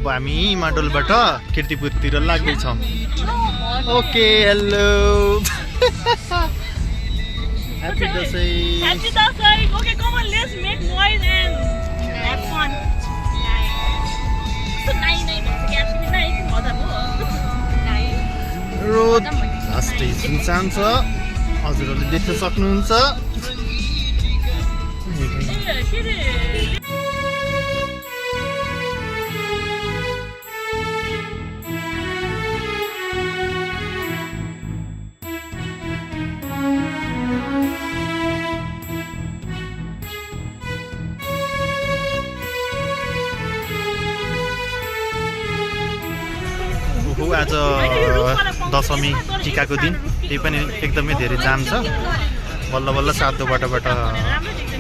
अब हामी माडोलबाट किर्तिपुरतिर लाग्दैछौँ okay hello happy Dashain Okay, come on, let's make noise and have fun. Road लास्टै सुनसान छ हजुरहरूले देख्न सक्नुहुन्छ आज दशमी टिकाको दिन त्यही पनि एकदमै धेरै जाम छ बल्ल बल्ल सातो बाटोबाट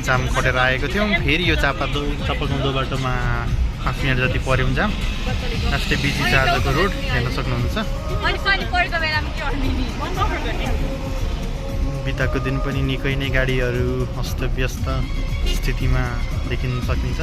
जाम खटेर आएको थियौँ फेरि यो चापागाउँदो बाटोमा 5 मिनट जति पर्यौँ जाम लास्टै बिजी छ आजको रोड हेर्न सक्नुहुन्छ बिताको दिन पनि निकै नै गाडीहरू अस्तव्यस्त स्थितिमा देखिन सकिन्छ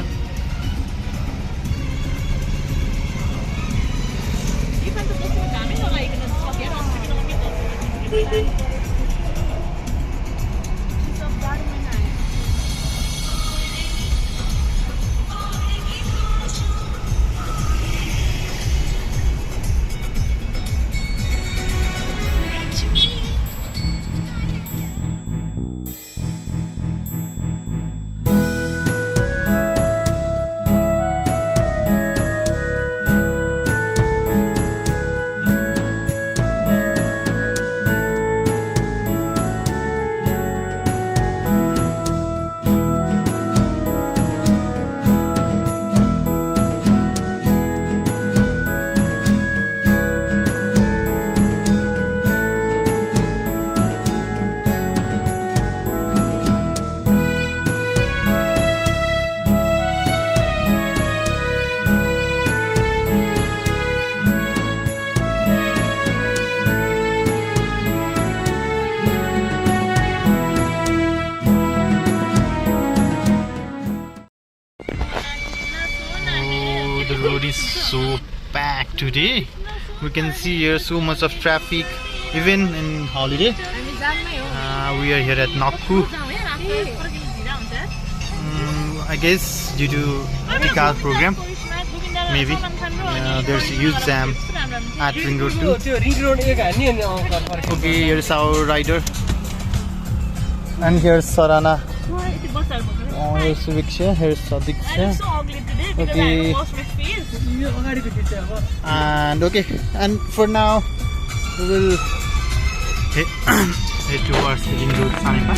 So packed today. We can see here so much of traffic even in holiday. We are here at Nakku. I guess due to the car program maybe there's a huge jam at RingRoad too. Okay, here's our rider and here's Sarana. Oh, here's Viksha, here's Sadiksha. Okay. And okay, and for now we will head towards RingRoad Sanepa.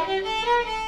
Bye.